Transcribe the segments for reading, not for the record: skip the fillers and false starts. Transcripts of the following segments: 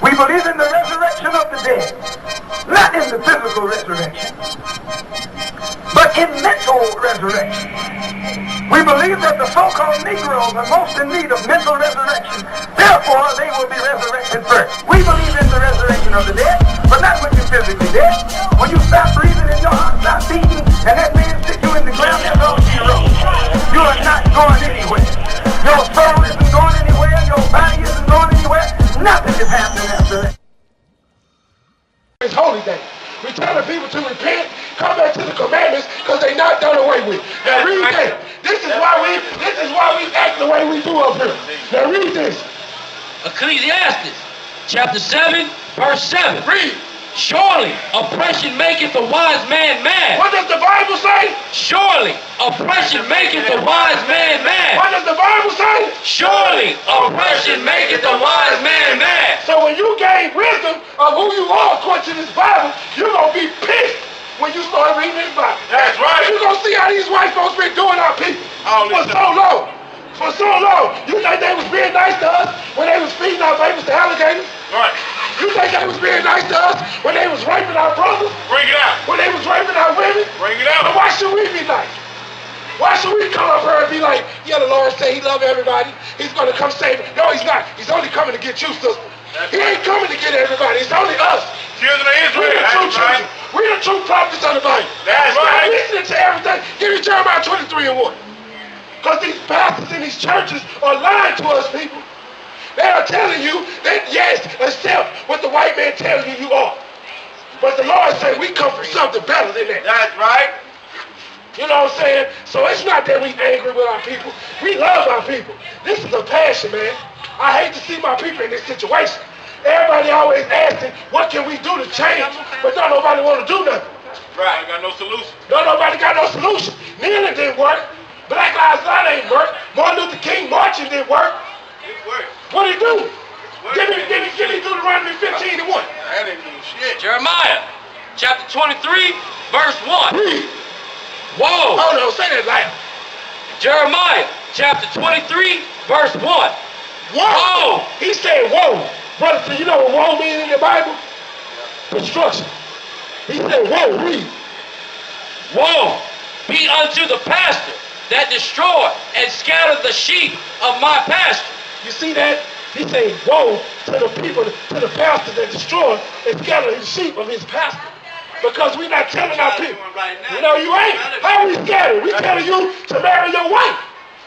We believe in the resurrection of the dead, not in the physical resurrection, but in mental resurrection. We believe that the so-called Negroes are most in need of mental resurrection. Therefore, they will be resurrected first. We believe in the resurrection of the dead, but not when you're physically dead. When you stop breathing and your heart stops beating, and that man stick you in the ground, that's all she wrote. You are not going anywhere. Your soul isn't going anywhere. Your body isn't going anywhere. Nothing is happening after that. It's holy day. We're telling people to repent, come back to the commandments, because they're not done away with. Now read that. This is why we act the way we do up here. Now read this. Ecclesiastes chapter 7, verse 7. Read. Surely oppression maketh the wise man mad. What does the Bible say? Surely oppression maketh the wise man mad. What does the Bible say? Surely oppression maketh the wise man mad. So when you gain wisdom of who you are according to this Bible, you're going to be pissed when you start reading this Bible. That's right. You're going to see how these white folks been doing our people for so long. For so long. You think they was being nice to us when they was feeding our babies to alligators? Right. You think they was being nice to us when they was raping our brothers? Bring it out. When they was raping our women? Bring it out. But why should we be nice? Why should we come up here and be like, yeah, the Lord say he love everybody. He's going to come save them. No, he's not. He's only coming to get you, sister. He ain't coming to get everybody. It's only us. Children of Israel. We're the true children. We're the true prophets of the Bible. That's right. Listening to everything. Give me Jeremiah 23 and 1. Because these pastors in these churches are lying to us, people. They are telling you that, yes, accept what the white man tells you are. But the Lord said we come for something better than that. That's right. You know what I'm saying? So it's not that we angry with our people. We love our people. This is a passion, man. I hate to see my people in this situation. Everybody always asking, what can we do to change? But don't nobody want to do nothing. Right. I got no solution. Don't nobody got no solution. Kneeling didn't work. Black Lives Matter ain't work. Martin Luther King marching didn't work. It worked. What did he do? Give me Deuteronomy 15 and 1. That didn't do shit. Jeremiah chapter 23, verse 1. Read. Whoa. Oh no, say that loud. Jeremiah chapter 23, verse 1. Whoa. He said whoa. Brother, so you know what whoa means in the Bible? Destruction. He said whoa, read. Woe be unto the pastor that destroy and scatter the sheep of my pasture. You see that? He said woe to the people, to the pastor that destroy and scatter his sheep of his pastor. Because we're not telling our people. You know, you ain't. How we scatter? We telling you to marry your wife.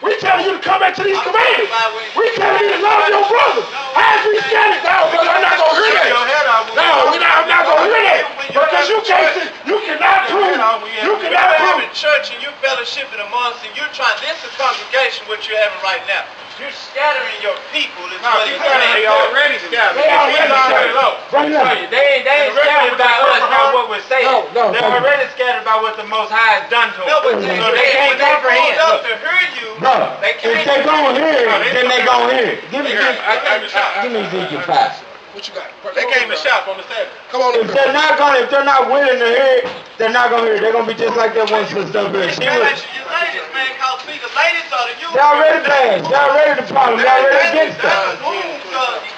We telling you to come back to these commandments. We telling you to love your brother. How is we scattered? No, brother, I'm not going to hear that. No, I'm not going to hear that. Because you cannot prove. You cannot prove. In church and you fellowshipping amongst and you're trying, this is congregation what you're having right now. You're scattering your people. Is what They already scattered. They already scattered. Bring it up. They ain't scattered by us, not what we're saying. No, They're already scattered by what the Most High has done to them. No, but So they can't comprehend. up to hear you. Brother, They if can't. they gon' hear it, then they gon' hear it. Give me Ezekiel 5. What you got? They came to shop on the Sabbath. Come on. If they're not willing to hear it, they're not gonna hear it. They're gonna be just like that one sister up here. She was. You ladies, man, cause see, the ladies are the youth. They already bad. They already the problem. They already against us.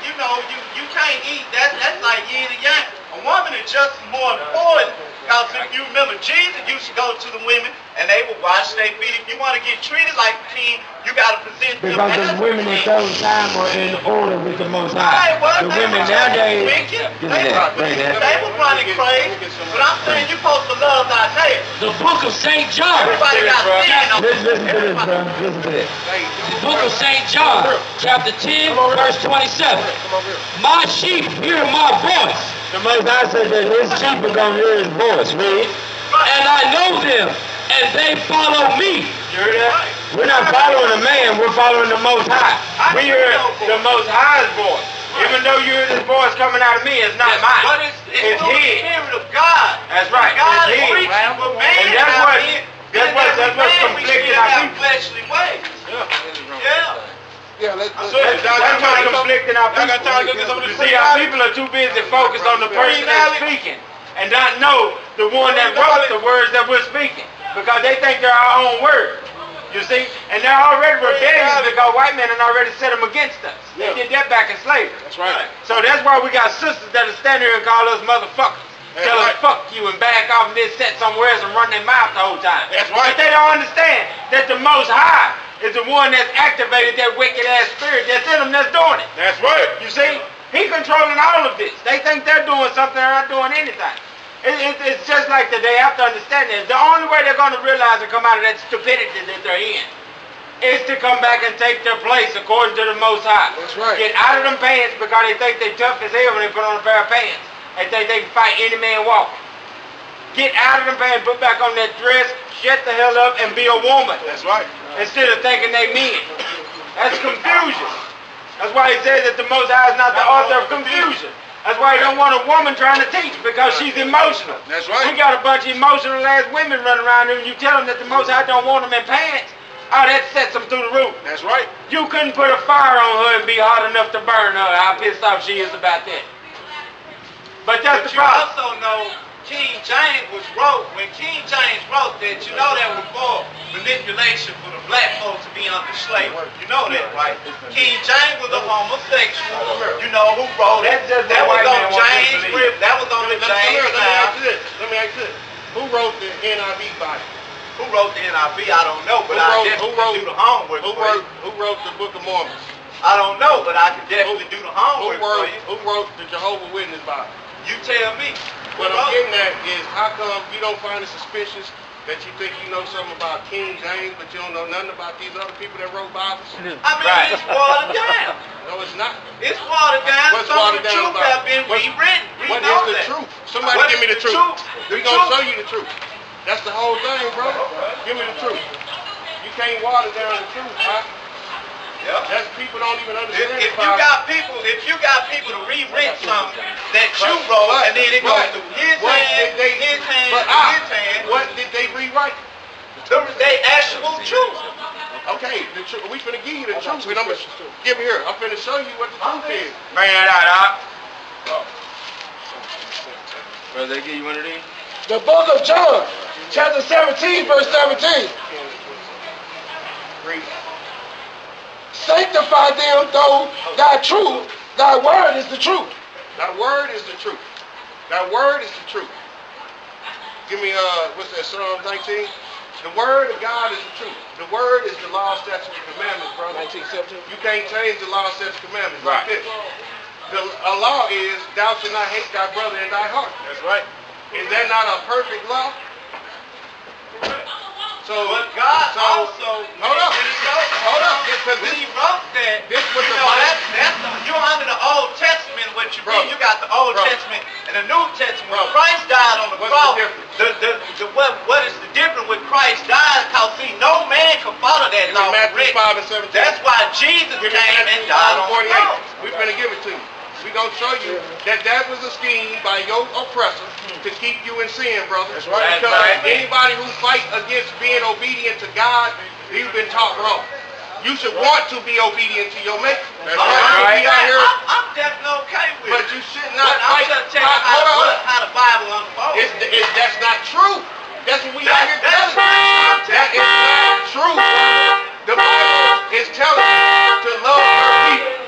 You know, you can't eat. That's like yin and yang. A woman is just more important. Because if you remember, Jesus used to go to the women and they would wash their feet. If you want to get treated like a king, you got to present them Because as the women in those times were in order with the Most High. The women nowadays. They were running crazy. But I'm saying you're supposed to love thy neighbor. The book of St. John. Everybody got sin on Listen to this, bro. Listen to this. The book of St. John, chapter 10, verse 27. My sheep hear my voice, The Most High said that his sheep are gonna hear his voice. Read. and I know them, and they follow me. You heard that? We're not following a man. We're following the Most High. We hear the Most High's voice. Even though you hear this voice coming out of me, it's not mine. But it's It's through the his. Spirit of God. That's right. God It's is his. preaching, but man, And that's what's conflicting our people. fleshly ways. Yeah. Yeah, let's That's what's conflicting our people. You see, our people are too busy focused on the person that's speaking and not know the one that wrote the words that we're speaking because they think they're our own words. You see? And they're already rebellious because white men have already set them against us. They did that back in slavery. That's right. So that's why we got sisters that'll stand here and call us motherfuckers. That's Tell us right. fuck you and back off and then sit somewhere else and run their mouth the whole time. That's right. But they don't understand that the Most High is the one that's activated that wicked ass spirit that's in them that's doing it. That's right. You see? He controlling all of this. They think they're doing something, they're not doing anything. It's just like that they have to understand this. The only way they're going to realize and come out of that stupidity that they're in is to come back and take their place according to the Most High. That's right. Get out of them pants because they think they tough as hell when they put on a pair of pants. They think they can fight any man walking. Get out of them pants, put back on that dress, shut the hell up and be a woman. That's right. Instead of thinking they men. That's confusion. That's why he says that the Most High is not the author of confusion. That's why he don't want a woman trying to teach, because she's emotional. That's right. We got a bunch of emotional ass women running around here, and you tell them that the Most High don't want them in pants. Oh, that sets them through the roof. That's right. You couldn't put a fire on her and be hot enough to burn her. How pissed off she is about that. But that's But the you problem. also know King James when King James wrote that, you know that was for manipulation for the black folks to be under slavery. You know that, right? King James was a homosexual, you know, who wrote it. That was on James Script. That was on the James Bible. Let me ask you this. Who wrote the NIV Bible? Who wrote the NIV? I don't know, but I definitely do the homework. Who wrote the Book of Mormon? I don't know, but I can definitely do the homework for you. Who wrote the Jehovah's Witness Bible? You tell me. What I'm getting at is, how come you don't find it suspicious that you think you know something about King James, but you don't know nothing about these other people that wrote Bibles? I mean, it's watered down. No, it's not. It's watered down. What's Some watered of the down truth about? have been rewritten. We What know is the that. truth? Somebody What give me is the truth. The We gonna truth. show you the truth. That's the whole thing, brother. Give me the truth. You can't water down the truth, huh? Yep. That's people don't even understand. If you got people to rewrite something that you wrote, and then it goes through his hand, his hand, his hand, what did they rewrite? they actual truth. Okay, the truth. We finna give you the truth, and I'm gonna give it here. I'm finna show you what the truth is. Bring that out, Doc. Brother, they give you one of these? The book of John, chapter 17, verse 17. Read. Sanctify them, though thy truth, thy word is the truth. Thy word is the truth. Thy word is the truth. Give me what's that, Psalm 19? The word of God is the truth. The word is the law, statutes, and commandments, brother. 1917. You can't change the law, statutes, and commandments Right. like this. The law is, thou shalt not hate thy brother in thy heart. That's right. Is that not a perfect law? So, But God also, hold up, because when he wrote that, this was you the know, Bible. you're under the Old Testament, what you Bro. read. You got the Old Bro. Testament and the New Testament. When Bro. Christ died on the What's cross, the difference? what is the difference with Christ died? Because see, no man can follow that Give me law. Matthew correct. 5 and 17. That's why Jesus Give me came Matthew and died 5 on and the cross. 48. We're going to give it to you. We're going to show you that that was a scheme by your oppressor to keep you in sin, brother. That's right. Because That's right. anybody who fight against being obedient to God, you've been taught wrong. You should want to be obedient to your maker. That's right. We out here, I'm definitely okay with but it. you should not But I'm fight. just telling you Hold on. how the Bible unfolds. That's not true. That's what we out here That's telling you. That is not true. The Bible is telling you to love your people.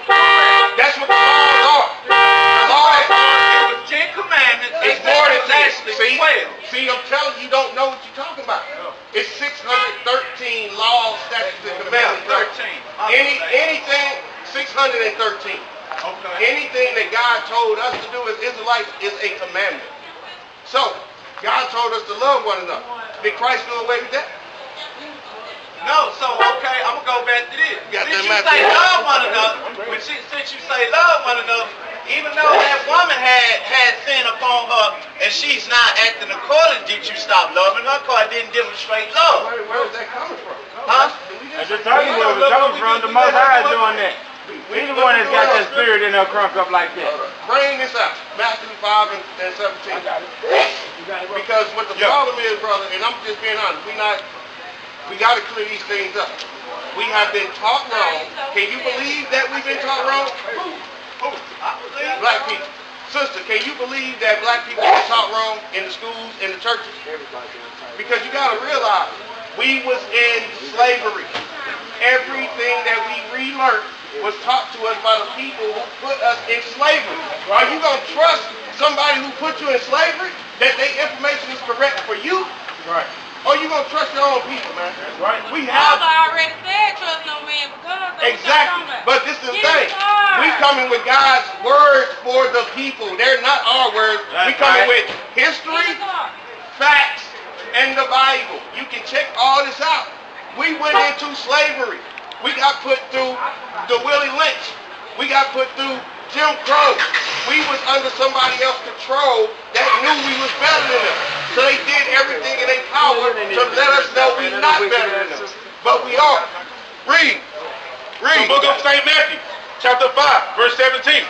That's what the laws are. The law is It was 10 commandments. it's more than actually 10. 12. See, I'm telling you, you don't know what you're talking about. It's 613 laws, statutes, and commandments. 13. Anything 613. Okay. Anything that God told us to do as Israelites is a commandment. So, God told us to love one another. Did Christ do away with that? No, so okay, I'm gonna go back to this. got Since that you Matthew. say love one another, since you say love one another, even though that woman had sin upon her and she's not acting according, did you stop loving her? Because it didn't demonstrate love. Where is that coming from? Huh? I just told you where it was coming from. The Most High is doing that. He's the one that's got that spirit in there crunk up like that. Bring this out. Matthew 5 and 17. Because what the problem is, brother, and I'm just being honest, we got to clear these things up. We have been taught wrong. Can you believe that we've been taught wrong? I believe. Black people. Sister, can you believe that black people are taught wrong in the schools, in the churches? Because you got to realize, We was in slavery. Everything that we relearned was taught to us by the people who put us in slavery. Are you going to trust somebody who put you in slavery that their information is correct for you? Right. Or you going to trust your own people, man? That's right. We Y'all have... already said trust no man because Exactly. But this is the thing. We coming with God's words for the people. They're not our words. We coming with history, facts, and the Bible. You can check all this out. We went into slavery. We got put through the Willie Lynch. We got put through Jim Crow. We was under somebody else's control that knew we was better than them. So they did everything in their power to let us know we're not better than them. But we are. Read. The book of St. Matthew, chapter 5, verse 17.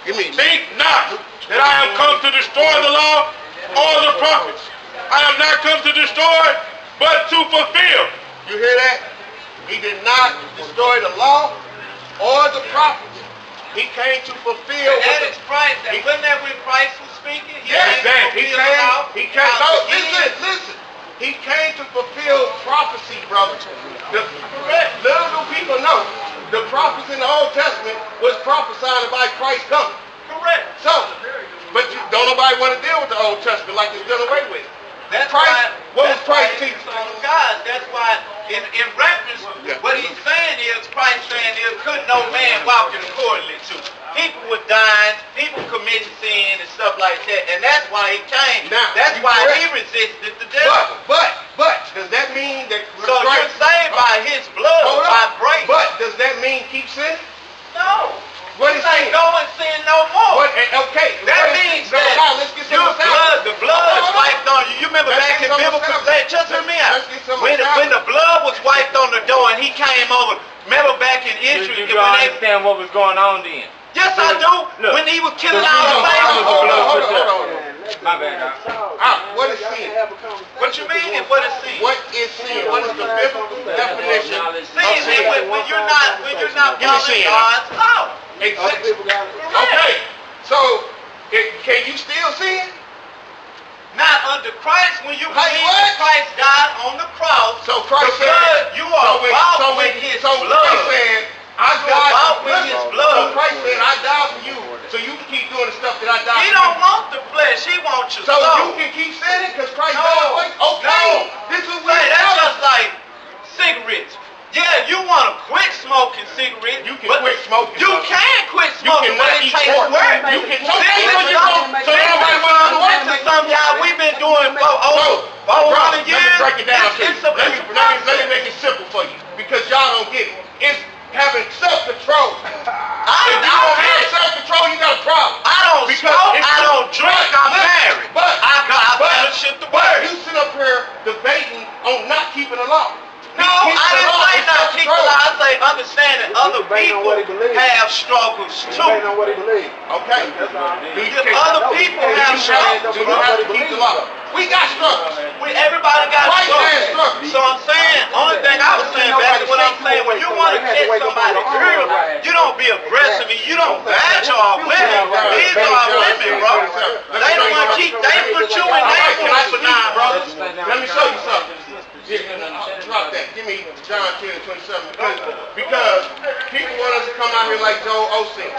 Give me. Think not that I am come to destroy the law or the prophets. I am not come to destroy, but to fulfill. You hear that? He did not destroy the law or the prophets. He came to fulfill. And that is Christ. Wasn't that when Christ was speaking? Yes, he came. No, listen. He came to fulfill prophecy, brother. Little do people know, the prophets in the Old Testament was prophesying about Christ coming. Correct. So, but don't nobody want to deal with the Old Testament like it's done away with. That's Christ, why, what was that's why Christ he's teaching? the Son of God. That's why, in reference, what he's saying is, Christ saying is, could no man walk in accordingly to. People were dying, people committing sin and stuff like that, and that's why he came. Now, that's you why correct. he resisted the devil. But, does that mean that So you're saved by his blood, by grace. But does that mean keep sinning? No. What He is say saying? go and sin no more. What, okay. That means that let's get your some blood, the blood is wiped on you. You remember Let's back get in some biblical established. days, just hear me out. Let's get some When established. the blood was wiped on the door and he came over, remember back in Israel, You don't understand what was going on then. yes I do, Look, when he was killing look, all the look, babies. Hold on. My bad. What is sin? What you mean and what is sin? What is sin? What is the biblical definition of Sin is sin? when you're not Give me following sin. God's law. Exactly. Okay. So, can you still sin? Not under Christ. When you Like believe what? that Christ died on the cross, So Christ the blood, said, you are bought with his so blood. Christ said, I You are died bought for with you. his blood. So Christ said, I died for you, so you can keep doing the stuff that I died He for don't you. want the flesh. He wants your So soul. you can keep sinning because Christ No. died for you? Okay. No. This is what Say, he's that's telling just like cigarettes. Yeah, you want to quit smoking cigarettes. You can but quit smoking, You brother. can quit You smoking, cannot but it eat takes pork. work. You can- so This that's is what you some- do. So nobody wants to work this is something y'all we've been doing for over 100 years. Let me break it down to you. It's a Let me make it simple for you because y'all don't get it. It's having self-control. If you don't have self-control, you got a problem. I don't Because smoke, if I you- don't drink, I'm Listen, married. I fellowship the But word. you sit up here debating on not keeping the law. No, I didn't say not keep the law. I say understanding other people have struggles too. Okay. Other people have struggles. Do you have to keep the law? We got struggles. Everybody got Christ has struggles. struggles. So I'm saying, only thing I was saying back is what I'm saying, when you want to catch somebody real, you don't be aggressive and you don't badge our women. These are our women, bro. They don't want to keep, they put you in their place for 9 brothers. Let me show you something. Drop that. Give me John 10 and 27. Because people want us to come out here like Joel Osteen.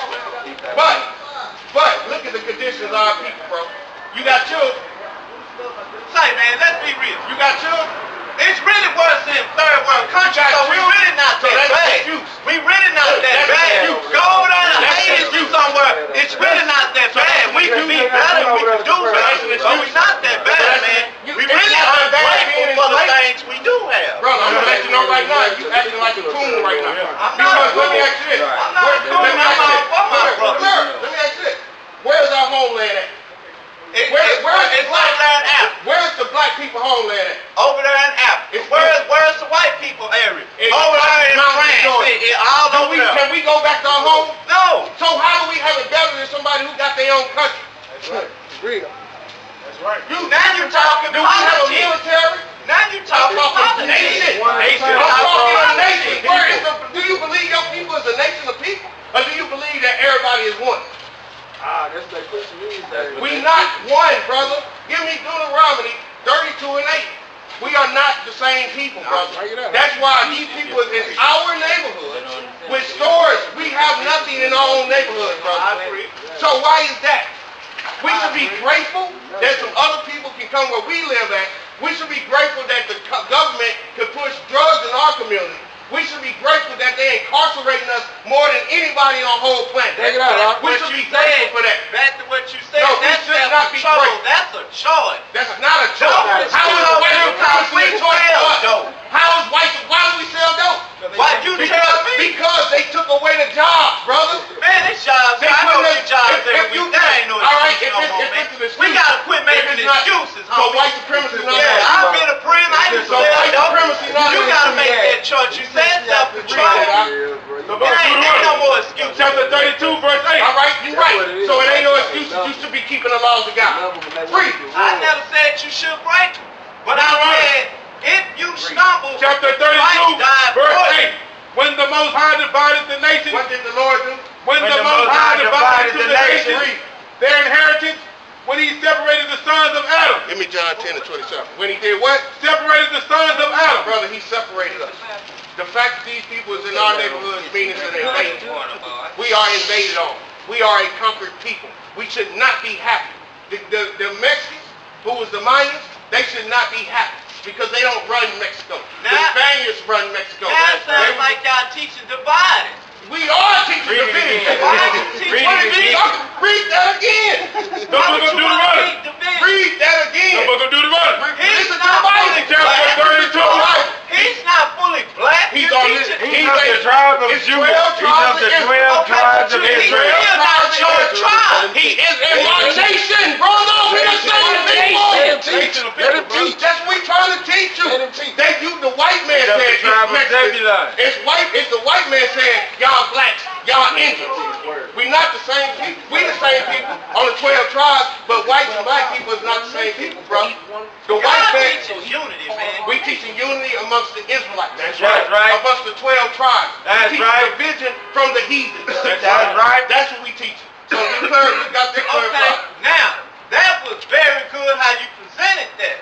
But look at the conditions of our people, bro. You got children. Say, man, let's be real. You got children. It's really worse than third world countries, so we really not So that that's an bad. excuse. We really not that That's an bad. excuse. Go over there to That's an Haiti excuse. somewhere. It's really not that bad. We can be better, we can do better, but we not that bad, man. We really are grateful for the things we do have. Brother, I'm gonna let you know right now, you acting like a coon right now. I'm not a Because let me coon. ask you this. I'm not a coon. Let me I'm ask you out this. for my Look, brother. Let me ask you this. Where's our homeland at? It's Where's over there in Africa. Where's the black people homeland at? Over there in Africa. Where's the white people area? In Over there in Mount France. Jordan. All over there. Can we go back to our home? No. So how do we have it better than somebody who got their own country? Now you're talking Do we have a politics. military? Now you're talking politics. Nation. Nation. I'm talking a nation. Where is the, do you believe your people is a nation of people? Or do you believe that everybody is one? That's like Christian music. We not one, brother. Give me Deuteronomy 32 and 8. We are not the same people, brother. That's why these people in our neighborhoods with stores, we have nothing in our own neighborhood, brother. So why is that? We should be grateful that some other people can come where we live at. We should be grateful that the government can push drugs in our community. We should be grateful that they're incarcerating us more than anybody on the whole planet. Take it out, We should be grateful for that. Back to what you said. No, we that's should not be grateful. That's a choice. That's not a choice. No, How is no, white no, supremacy a we choice sell for us? dope. How is white? Why do we sell dope? Why you tell me? Because they took away the jobs, brother. Man, this jobs, They I know put these jobs if every you- week. That ain't no all right, excuse if no more, it's man. an excuse, We gotta quit if making it's not- excuses, So homie. white supremacy is not Yeah, an I've excuse. been a prison. I used to So sell white dope. supremacy not You an gotta excuse. make that choice. You said self-control. The book of It ain't no Deuteronomy, more excuses. chapter 32, verse 8. All right, you're right. So it ain't no excuses. You should be keeping the laws of God. Free. I never said you should break them. But I said, if you stumble, Chapter 32, Christ died verse for you. 8. When the Most High divided the nations, What did the Lord do? when the Most High divided the nations, their inheritance, when he separated the sons of Adam, Give me John 10 and 27. When he did what? separated the sons of Adam. Brother, he separated us. The fact that these people is in our neighborhoods means that they invaded. We are invaded on. We are a conquered people. We should not be happy. The Mexicans, who was the Mayans, they should not be happy because they don't run Mexico. The Now- Spaniards run Mexico. That sounds like y'all teaching divided. We are teaching Read it division. again. Why you teach What is he division? talking? Read that again. The Why book would of you want to Deuteronomy. teach division? Read that The again. book of Deuteronomy. He's Listen to not the Bible. fully Chapter black. 32. He's not fully black. He's You're on teaching- this. He's of the tribe of It's Judah. 12 He's tribes of the of Israel. 12 Okay, tribes but of he's Israel. still not your tribe. He is in our nation, brother. We're the same people. Let him teach. Let him teach. That's what we trying to teach you. Let him teach. They you the white man He's of said the it's tribe of Mexicans. Zebulun. It's the white man saying y'all blacks, y'all Indians. We not the same people. We the same people on the 12 tribes, but whites and black people is not the same people, bro. The white God man, teaches unity, man. we teaching unity amongst the Israelites. That's right. Amongst the 12 tribes. That's we teach right. division from the heathens. That's right. That's what we teach. So we got that Okay, clarified. now, that was very good how you presented that.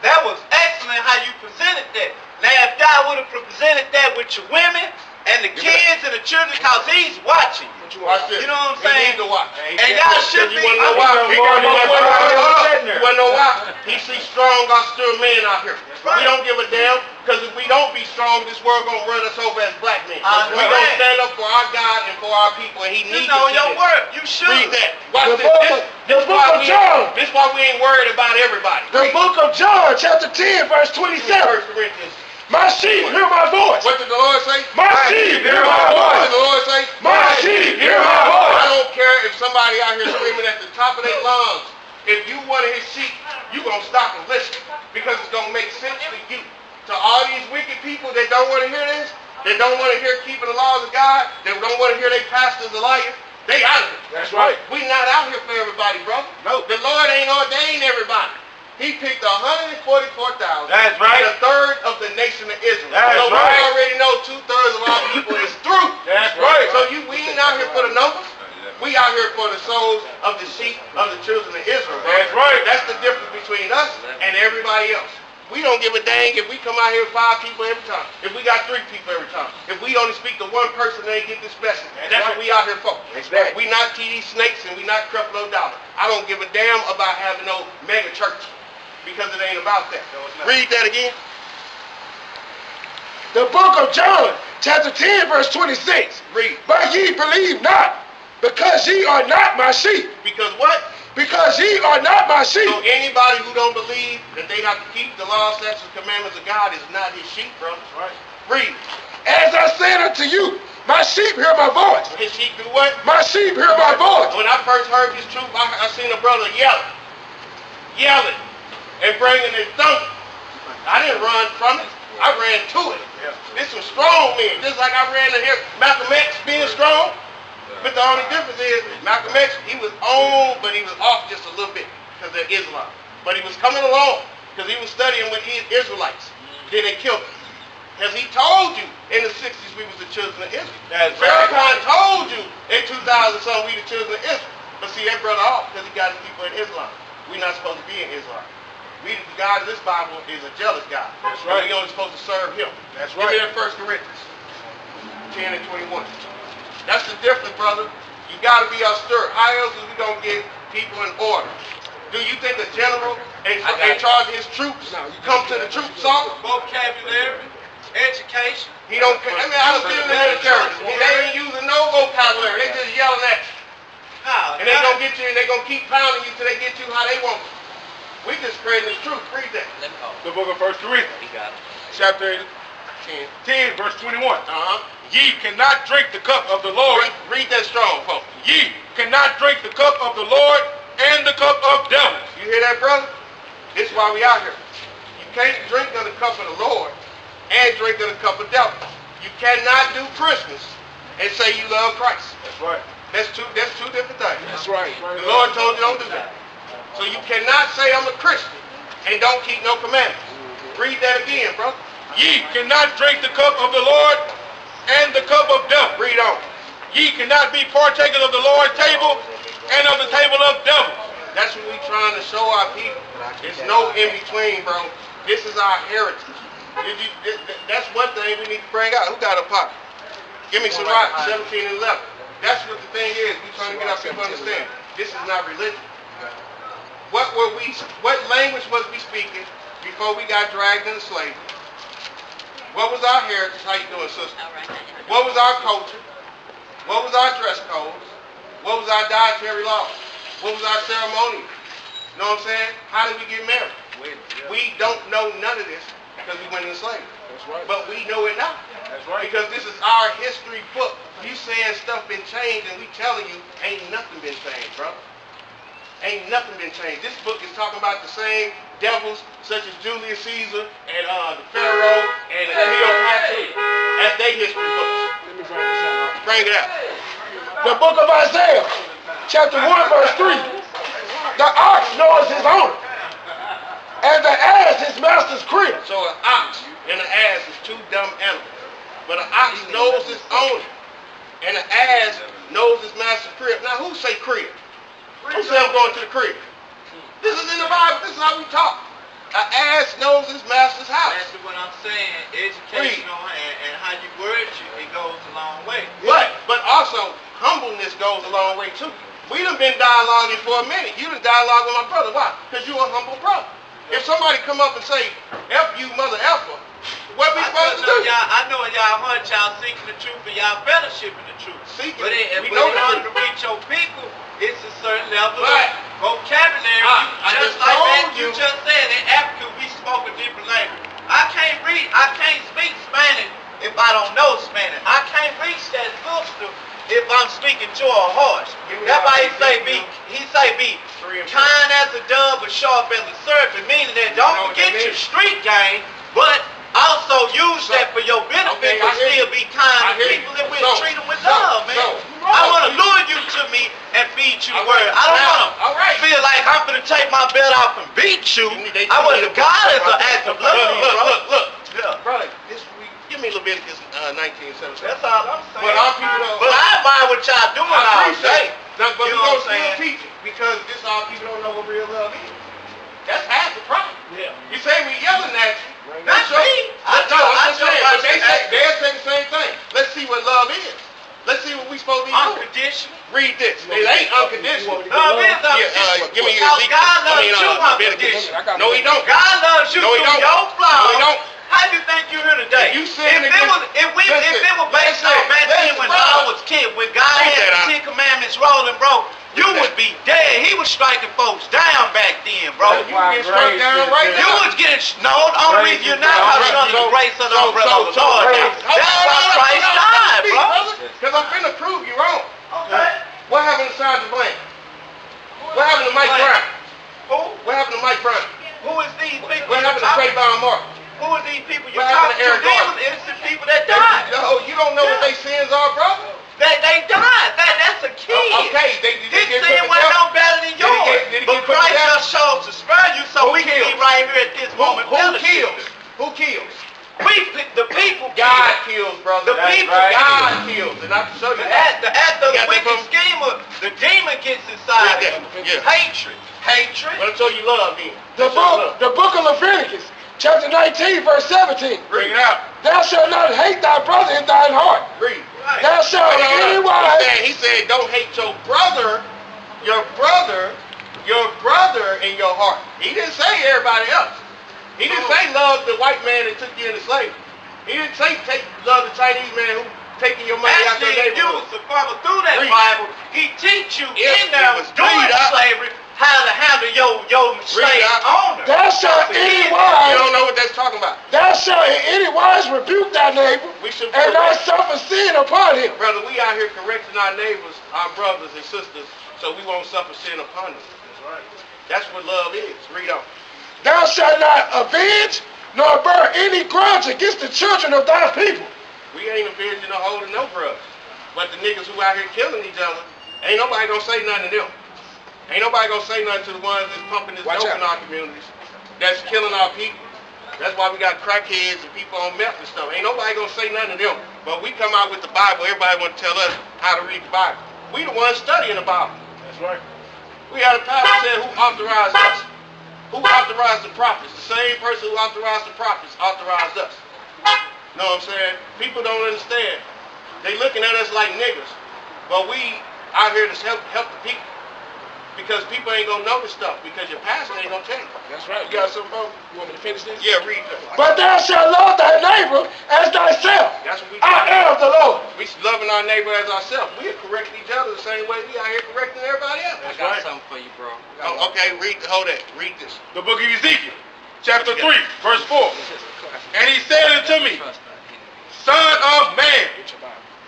That was excellent how you presented that. Now, if y'all would have presented that with your women and the kids and the children, because he's watching you. Watch this. You know what I'm He saying? need to watch. And y'all should be. You wanna know why? He got more than one You wanna know why? He sees strong, austere men out here. We don't give a damn, because if we don't be strong, this world gonna run us over as black men. We don't stand up for our God and for our people, and he You needs know to your see this. work. You should. Read that. Watch The this. book- the book of John. This why we ain't worried about everybody. The book of John, chapter 10, verse 27. 1 Corinthians. My sheep hear my voice. What did the Lord say? My sheep hear my What did voice. the Lord say? My sheep hear my I voice. don't care if somebody out here screaming at the top of their lungs. If you one of his sheep, you gonna stop and listen because it's gonna make sense to you. To all these wicked people that don't want to hear this, that don't want to hear keeping the laws of God, that don't want to hear their pastors a liar, they out of it. That's right. We not out here for everybody, brother. No, the Lord ain't ordained everybody. He picked 144,000. That's right. And a third of the nation of Israel. That's so right. we already know 2/3 of our people is through. That's right. So we ain't out here for the numbers. We out here for the souls of the sheep of the children of Israel. That's right. That's the difference between us and everybody else. We don't give a dang if we come out here 5 people every time. If we got 3 people every time. If we only speak to one person, they get this message. That's what we out here for. right. We not TD Snakes and we not Creflo Dollar. I don't give a damn about having no mega church because it ain't about that. Read that again. The book of John, chapter 10, verse 26. Read. But ye believe not, because ye are not my sheep. Because what? Because ye are not my sheep. So anybody who don't believe that they have to keep the law, statutes, and commandments of God is not his sheep, brother. Right. Read. As I said unto you, my sheep hear my voice. His sheep do what? My sheep hear my voice. When I first heard this truth, I seen a brother yelling, and bringing his thunder. I didn't run from it. I ran to it. This was strong men, just like I ran to hear Malcolm X being strong. But the only difference is Malcolm X, he was on, but he was off just a little bit because of Islam. But he was coming along because he was studying with Israelites. Then they killed him. Because he told you in the 60s we was the children of Israel. That's Farrakhan told you in 2000 we the children of Israel. But see, that brother off because he got his people in Islam. We're not supposed to be in Islam. God in this Bible is a jealous God. That's right. And we only supposed to serve him. That's Give right. me that 1 Corinthians 10 and 21. That's the difference, brother. You got to be austere. How else is we going to get people in order? Do you think a general in charge of his troops come to the troop song? Vocabulary, education. He don't. I mean, I was in the military. They ain't using no vocabulary. They just yelling at you. And they gonna get you, and they gonna keep pounding you till they get you how they want you. We just creating the truth. Read that. The book of 1 Corinthians, chapter 10, verse 21. Ye cannot drink the cup of the Lord. Read that strong, folks. Ye cannot drink the cup of the Lord and the cup of devils. You hear that, brother? This is why we out here. You can't drink of the cup of the Lord and drink of the cup of devil. You cannot do Christmas and say you love Christ. That's right. That's two different things. That's right. The Lord told you don't do that. So you cannot say I'm a Christian and don't keep no commandments. Read that again, brother. Ye cannot drink the cup of the Lord and the cup of devil. Read on. Ye cannot be partakers of the Lord's table and of the table of devils. That's what we trying to show our people. There's no in between, bro. This is our heritage. That's one thing we need to bring out. Who got a pocket? Give me some rock, 17 and 11. That's what the thing is. We trying to get our people to understand. This is not religion. What language was we speaking before we got dragged into slavery? What was our heritage? How you doing, sister? What was our culture? What was our dress codes? What was our dietary laws? What was our ceremony? You know what I'm saying? How did we get married? We don't know none of this because we went into slavery. That's right. But we know it now. That's right. Because this is our history book. You saying stuff been changed and we telling you ain't nothing been changed, bro. Ain't nothing been changed. This book is talking about the same devils such as Julius Caesar and the Pharaoh and Cleopatra as they history books. Let me bring this out. Bring it out. The book of Isaiah, chapter 1, verse 3. The ox knows his owner, and the ass his master's crib. So an ox and an ass is two dumb animals. But an ox knows his owner, and an ass knows his master's crib. Now who say crib? Who say I'm going to the crib? This is in the Bible. This is how we talk. An ass knows his master's house. That's what I'm saying. Educational and how you word it goes a long way. But also, humbleness goes a long way too. We done been dialoguing for a minute. You done dialogue with my brother. Why? Because you a humble brother. If somebody come up and say, F you, mother effer, what we supposed to do? I know y'all heart, y'all seeking the truth and y'all fellowshipping the truth. Seeking but it. in order to reach your people, it's a certain level of vocabulary. Just like that you just said, in Africa we spoke a different language. I can't speak Spanish if I don't know Spanish. I can't reach that sister if I'm speaking to a horse. That's why he say be kind as a dove but sharp as a serpent, meaning that don't forget your street game, but also use that for your benefit, but still be kind to people and we'll treat them with love, man. I want to lure you to me and feed you the word. I don't want to feel like I'm going to take my belt off and beat you. I want the God as an act of love. Look. Brother, give me Leviticus 19:17. That's all I'm saying. But our people don't. But I admire what y'all doing all day. But we don't still teach it because this our people don't know what real love is. That's half the problem. Yeah. You say we yelling at you. Not me. I'm just saying, but they'll say the same thing. Let's see what love is. Let's see what we supposed to be doing. Unconditional. Read this. It ain't unconditional. Love is unconditional. Give me God loves you unconditional. No, he don't. God loves you through your flaws. No, he don't. How do you think you're here today? You saying if it was based on back then when I was a kid, when God had the 10 Commandments rolling, bro, you would be dead. He was striking folks down back then, bro. You get struck down right now. You was getting only reason you're not under the grace of the umbrella of the Lord. That's why Christ died, bro. Because I'm finna prove you wrong. Okay. What happened to Sergeant Blank? What happened to Mike Brown? Who? What happened to Mike Brown? Who is these people? What happened to Trayvon Martin? Who are these people you What talking happened to? to Eric These Gordon? was innocent people that died. No, you don't know what their sins are, brother. They died. That's a kid. Okay, they His get sin put to wasn't death. no better than Did he yours. get But put to Christ death? just chose to spare you so Who we can be kills? right here at this moment. Who kills? Who kills? The people God kill. kills, brother. The people God kills. And I can show you that. After the You got that wicked from- schemer, the demon gets inside. Read that. Yeah. Hatred. Hatred. But until you love him. The book of Leviticus, chapter 19, verse 17. Bring it out. Thou shalt not hate thy brother in thine heart. Read. Right. Thou shalt in any wise. He said, don't hate your brother in your heart. He didn't say everybody else. He didn't say love the white man that took you into slavery. He didn't say love the Chinese man who taking your money out their Actually, neighborhood. the Father through that Read. Bible, he teach you If in there it was during read up. slavery how to handle your slave up. owner. Thou shalt in any You wise. don't know what that's talking about. Thou shalt in any wise rebuke thy neighbor, We should and not correct. suffer sin upon him. Brother, we out here correcting our neighbors, our brothers and sisters, so we won't suffer sin upon them. That's right. That's what love is. Read on. Thou shalt not avenge nor bear any grudge against the children of thy people. We ain't avenging or holding no grudge. But the niggas who out here killing each other, ain't nobody gonna say nothing to them. Ain't nobody gonna say nothing to the ones that's pumping this dope in our communities, that's killing our people. That's why we got crackheads and people on meth and stuff. Ain't nobody gonna say nothing to them. But we come out with the Bible, everybody wanna tell us how to read the Bible. We the ones studying the Bible. That's right. We had a pastor said who authorized us. Who authorized the prophets? The same person who authorized the prophets authorized us. Know what I'm saying? People don't understand. They looking at us like niggas. But we out here to help the people. Because people ain't gonna know this stuff. Because your pastor ain't gonna tell you. That's right. You got something, bro? You want me to finish this? Yeah, read that. But thou shalt love thy neighbor as thyself. That's what we I am the Lord. We loving our neighbor as ourselves. We correcting each other the same way we out here correcting everybody else. I got something for you, bro. Oh, okay, hold that. Read this. The book of Ezekiel, chapter 3, verse 4. And he said unto me, Son of man,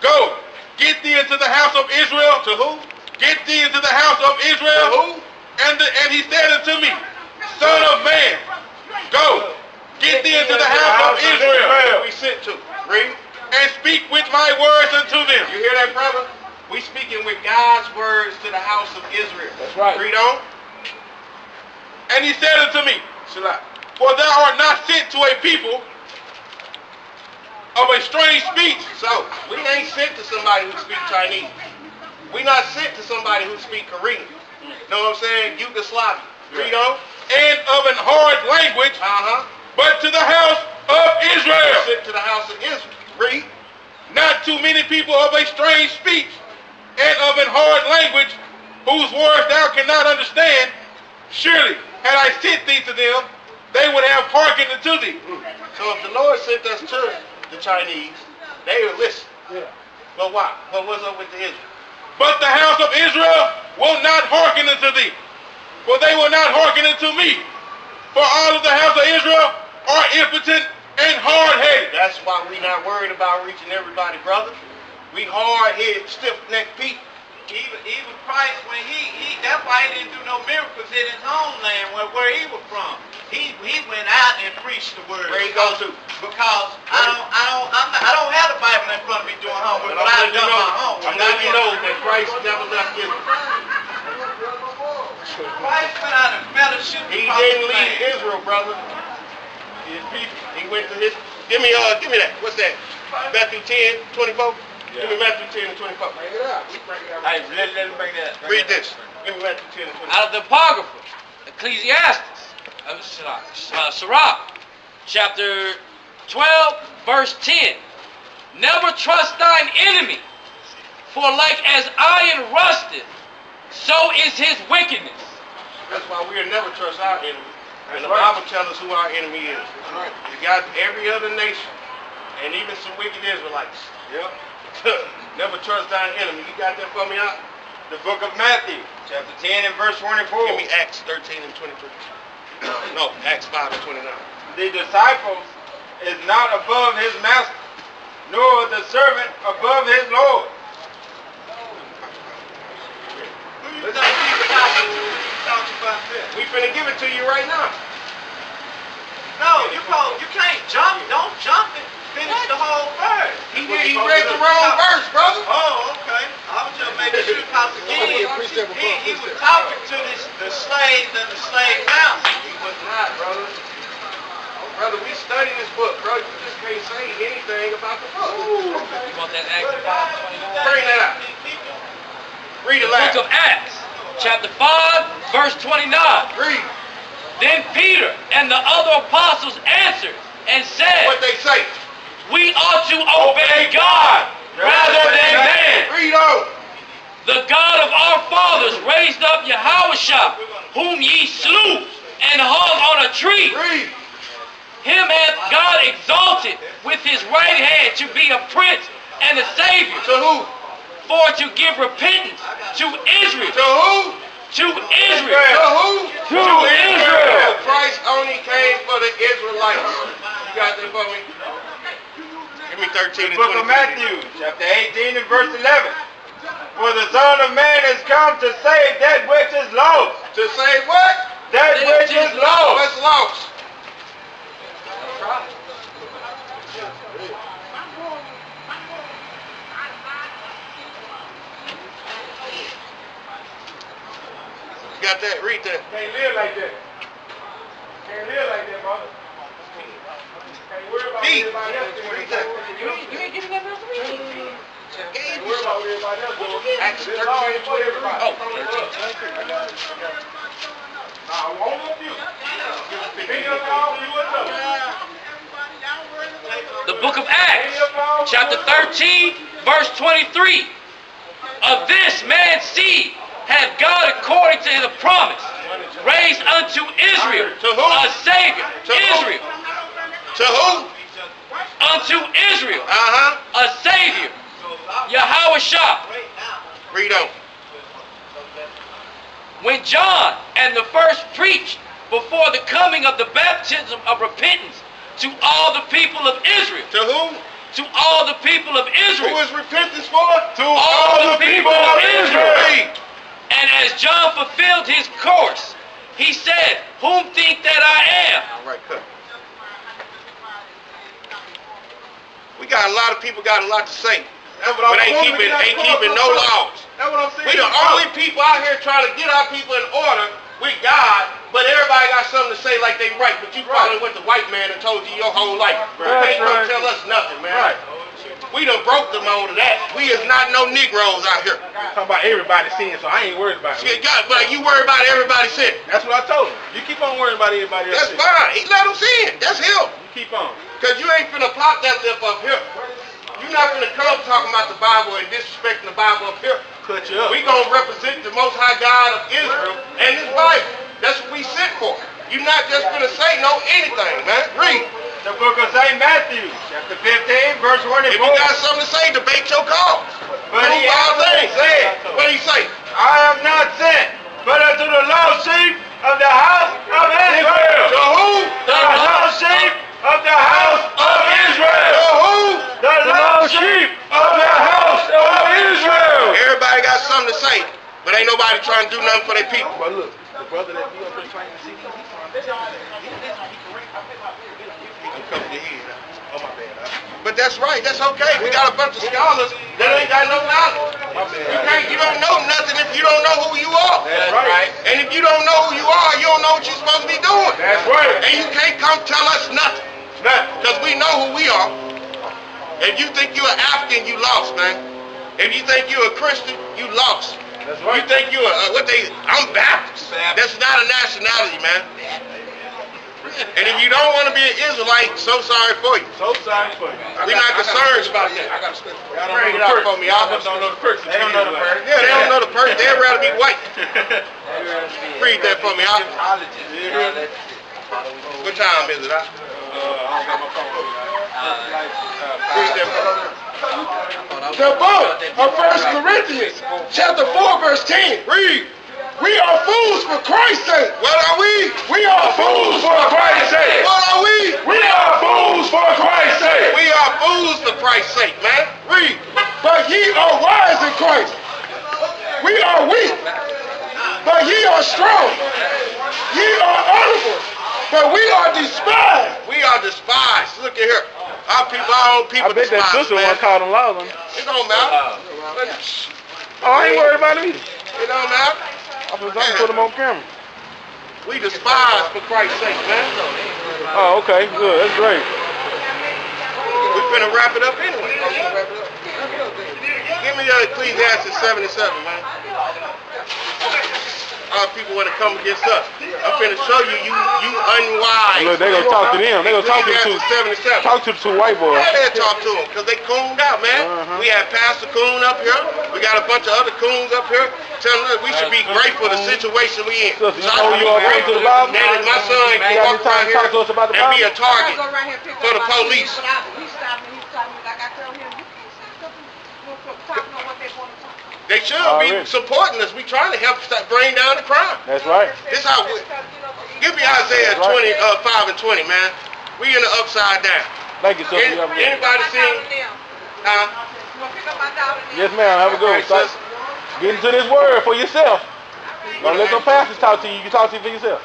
go, get thee into the house of Israel. To who? Get thee into the house of Israel. To who? And he said unto me, Son of man, go, get thee into the house of Israel, We sent to. Read. and speak with my words unto them. You hear that, brother? We speaking with God's words to the house of Israel. That's right. Read on. And he said unto me, For thou art not sent to a people of a strange speech. So, we ain't sent to somebody who speaks Chinese. We not sent to somebody who speaks Korean. Know what I'm saying? Yugoslavia. Read on. And of an hard language, but to the house of Israel. Sent to the house of Israel. Read. Not too many people of a strange speech, and of an hard language, whose words thou cannot understand. Surely, had I sent thee to them, they would have hearkened unto thee. So if the Lord sent us to the Chinese, they would listen. Yeah. But why? But what's up with the Israel? But the house of Israel will not hearken unto thee, for they will not hearken unto me. For all of the house of Israel are impotent and hard-headed. That's why we not worried about reaching everybody, brother. We hard-headed, stiff-necked people. Even Christ, when that's why he didn't do no miracles in his homeland where he was from. He went out and preached the word. Where he go to? Because I don't have the Bible in front of me doing homework, but I've done my homework. I'm letting you know that Christ never left Israel. Christ went out and fellowship. He didn't leave Israel, brother. His people. He went to his. Give me that. What's that? Matthew 10, 24. Give me Matthew 10 and 24. Bring it up. Hey, let him bring that. Read this. Give me Matthew 10 and 24. Out of the Apocrypha, Ecclesiastes, Sirach, chapter 12, verse 10. Never trust thine enemy, for like as iron rusteth, so is his wickedness. That's why we'll never trust our enemy. And the Bible tells us who our enemy is. You got every other nation, and even some wicked Israelites. Yep. Never trust thine enemy. You got that for me out? The book of Matthew, chapter 10 and verse 24. Give me Acts 13 and 23. No, Acts 5 and 29. The disciple is not above his master, nor the servant above his Lord. We finna give it to you right now. No, you can't jump. Don't jump it. Finish the whole verse. He read the wrong verse, brother. Oh, okay. I was just making sure because again, he was talking to the slaves and the slave masters. He was not, brother. Brother, we study this book, bro. You just can't say anything about the book. You want that Acts 5:21? Bring that out. Read it The loud. book of Acts, chapter 5, verse 29. Read. Then Peter and the other apostles answered and said, What they say? we ought to obey God rather than man. Read on. The God of our fathers raised up Yahushua, whom ye slew and hung on a tree. Read. Him hath God exalted with his right hand to be a prince and a savior, To who? for to give repentance to Israel. To who? To Israel. To who? To Israel. Christ only came for the Israelites. You got that for me? Give me 13 and 20. Book of Matthew, chapter 18 and verse 11. For the Son of Man has come to save that which is lost. To say what? That which is lost. What's lost? You got that? Read that. Can't live like that. Can't live like that, brother. Can't worry about Read. everybody else doing Read it. that. You ain't giving that else to read. Can't worry about everybody else doing it. Acts This 13 law and ain't for everybody. Oh, Nah, I won't of you. Any of y'all, you and us. The book of Acts, chapter 13, verse 23. Of this man's seed hath God, according to his promise, raised unto Israel To who? a Savior. To who? Israel. to who? Unto Israel Uh-huh. a Savior. Yahushua. Read on. When John and the first preached before the coming of the baptism of repentance to all the people of Israel. To who? To all the people of Who Israel. is repentance for? To all the people of Israel. Read. And as John fulfilled his course, he said, whom think that I am? All right, cut. We got a lot of people got a lot to say, but ain't keeping no laws. That's what I'm saying. We the only people out here trying to get our people in order with God, but everybody got something to say like they right, but you probably went to white man and told you your whole life. You can't come tell us nothing, man. Right. We done broke the mold of that. We is not no Negroes out here. Talking about everybody seeing, so I ain't worried about it. Shit, God, but you worry about everybody sin. That's what I told him. You keep on worrying about everybody else. That's fine. He let them sin. That's him. You keep on. Because you ain't finna plop that lip up here. You're not finna come talking about the Bible and disrespecting the Bible up here. Cut you up. We gonna represent the Most High God of Israel and His Bible. That's what we sit for. You're not just gonna say no anything, man. Read. The book of St. Matthew, chapter 15, verse 1 and If 4. you got something to say, debate your cause. But he Prove all answered and things. said, What he say? I am not sent, but unto the lost sheep of the house of Israel. To who? The lost sheep of the house of Israel. To who? The lost sheep of the house of Israel. Everybody got something to say, but ain't nobody trying to do nothing for their people. But look, the brother that be up there trying to see these, he's from this. I'm coming to hear that. Oh, my bad. But that's right. That's okay. We got a bunch of scholars that ain't got no knowledge. My bad. You don't know nothing if you don't know who you are. That's right. And if you don't know who you are, you don't know what you're supposed to be doing. That's right. And you can't come tell us nothing. Because we know who we are. If you think you're an African, you lost, man. If you think you're a Christian, you lost. That's right. You think you're I'm Baptist. That's not a nationality, man. And if you don't want to be an Israelite, so sorry for you. So sorry for you. We're not concerned about that. Y'all don't Bring it know out the for me, y'all. Don't know the person. They don't know the person. Yeah, they don't know the person. They'd rather be white. Read that for me, y'all. What time is it, huh? Read that for me. The book of 1 Corinthians, chapter 4, verse 10. Read. We are fools for Christ's sake. What are we? We are fools for Christ's sake. What are we? We are fools for Christ's sake. We are fools for Christ's sake, man. Read. But ye are wise in Christ. We are weak, but ye are strong. Ye are honorable, but we are despised. We are despised. Look at here. Our people, our own people despise, man. called him loud. It don't matter. Oh, I ain't worried about him either. It don't matter. I'm gonna put him on camera. We despise for Christ's sake, man. Oh, okay, good. That's great. We finna wrap it up anyway. Give me Ecclesiastes 7:7, man. our people want to come against us. I'm finna show you, you unwise. Look, they gonna talk to them. They gonna talk to the two. Talk to the two white boys. Yeah, they talk to them because they cooned out, man. We have Pastor Coon up here. We got a bunch of other coons up here telling us we should be grateful for the situation we in. So you know you all going to the Bible? That is my son can walk around here and be a target for the police. They should be supporting us. We trying to help bring down the crime. That's right. This how we, give me Isaiah 5 and 20, man. We in the upside down. Thank you, sister. Anybody seen? Yes, ma'am. Have a good one. Start get into this word for yourself. Don't let no pastors talk to you. You can talk to you for yourself.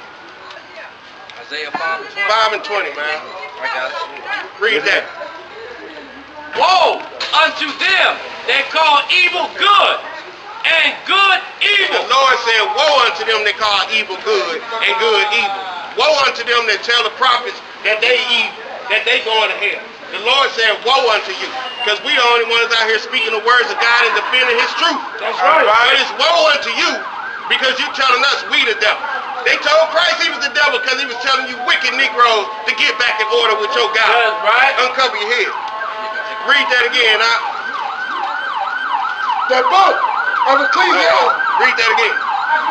Isaiah 5 and 20. 5 and 20, man. I got you. Read that. Woe unto them that call evil good and good evil. The Lord said, woe unto them that call evil good and good evil. Woe unto them that tell the prophets that they evil, that they going to hell. The Lord said, woe unto you. Because we the only ones out here speaking the words of God and defending his truth. That's right. But it's woe unto you because you telling us we the devil. They told Christ he was the devil because he was telling you wicked Negroes to get back in order with your God. That's right. Uncover your head. Read that again. That book of Ecclesiastes. Read that again.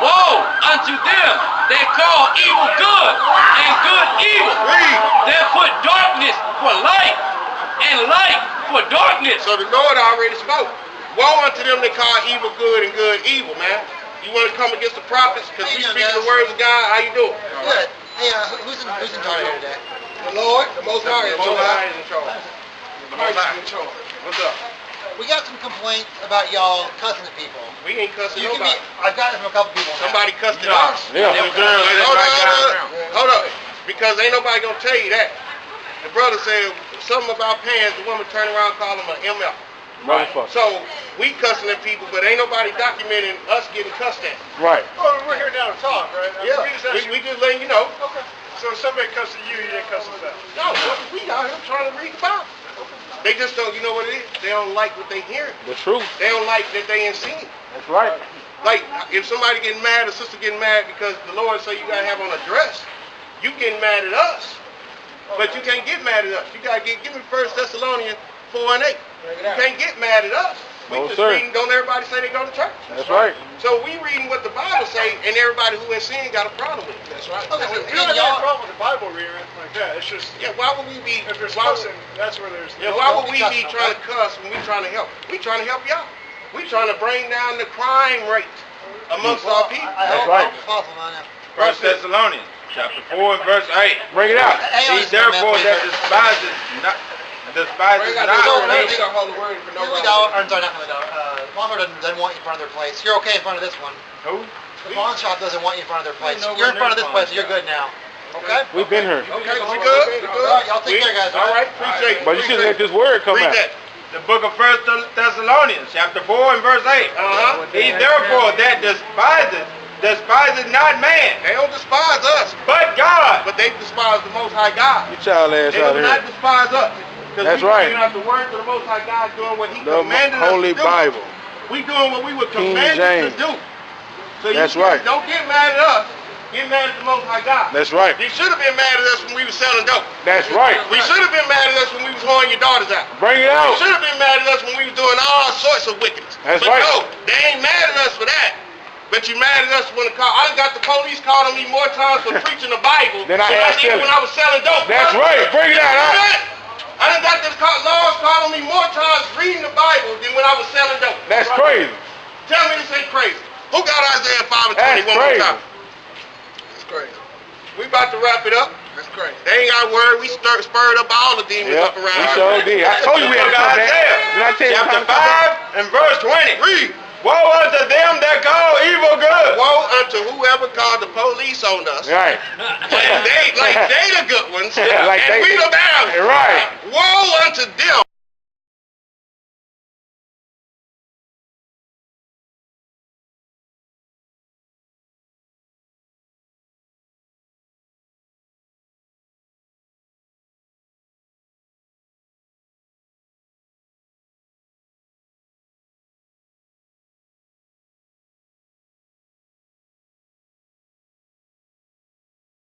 Woe unto them that call evil good and good evil. Read. That put darkness for light and light for darkness. So the Lord already spoke. Woe unto them that call evil good and good evil, man. You want to come against the prophets because we speak the words of God? How you doing? Good. Hey, who's in charge here today? The Lord, the Most High is in charge. What's up? We got some complaints about y'all cussing at people. We ain't cussing You can nobody. I've gotten it from a couple people. Somebody cussed at us. Yeah. Hold up. Because ain't nobody gonna tell you that. The brother said something about pants. The woman turned around and called him an MF. Motherfucker. So we cussing at people, but ain't nobody documenting us getting cussed at. Right. Oh, we're here now to talk, right? Yeah. We just letting you know. Okay. So if somebody cussed at you, you didn't cuss at them. No, we out here trying to read the Bible. They just don't, you know what it is? They don't like what they hear. The truth. They don't like that they ain't seen. That's right. Like, if somebody getting mad, a sister getting mad because the Lord say you gotta have on a dress, you getting mad at us. But you can't get mad at us. You gotta give me 1 Thessalonians 4 and 8. You can't get mad at us. We No, just sir. reading, don't everybody say they go to church? That's right. So we reading what the Bible say, and everybody who ain't sin got a problem with it. That's right. Okay, so We don't have a problem with the Bible reading or anything like that. It's just, Yeah, why would we be, if there's why would- cussing, that's where there's... yeah, why would we be trying to cuss when we trying to help? We trying to help y'all. We trying to bring down the crime rate amongst our people. I That's hope right. it's possible, man. 1 Thessalonians, chapter 4, and verse 8. Bring it out. Hey, He therefore that despises not Bring out not the Hey, they got hold the word for no Here we reason. go. Or, sorry, not the Walmart doesn't want you in front of their place. You're okay in front of this one. Who? The pawn shop doesn't want you in front of their place. No, You're in we're front of this near place, so you're good now. Okay? We've been here. Okay, we good? We good? All right, y'all take care, guys. All right, appreciate it. But you should let this word come Read out. that. The book of 1 Thessalonians, chapter 4, and verse 8. Uh-huh. He therefore that despises not man, They don't despise us, but God. but they despise the Most High God. Get y'all ass They out do of not here. despise us. That's we right. bringing out the word of the Most High God, doing what He The commanded Holy us to do. Bible. We doing what we were King commanded James. to do. So That's you right. Don't get mad at us. Get mad at the Most High God. That's right. You should have been mad at us when we were selling dope. That's right. We should have been mad at us when we was whoring your daughters out. Bring it You out. should have been mad at us when we was doing all sorts of wickedness. That's but right. no, they ain't mad at us for that. But you mad at us when I done got the police calling me more times for preaching the Bible Than I have did selling. when I was selling dope. That's right. Bring it out. I done got the laws calling me more times reading the Bible than when I was selling dope. That's crazy. Tell me this ain't crazy. Who got Isaiah 5 and 20 That's one more crazy. time? That's crazy. We about to wrap it up. That's crazy. They ain't got word. We spurred up all the demons Yep, up around we here. sure did. I told you we had to come back. Did I tell you Chapter to come back? 5 and verse 20. Read. Woe unto them that call evil good. Woe unto whoever called the police on us. Right. And they the good ones, Like and they- we the bad ones. Right. Woe unto them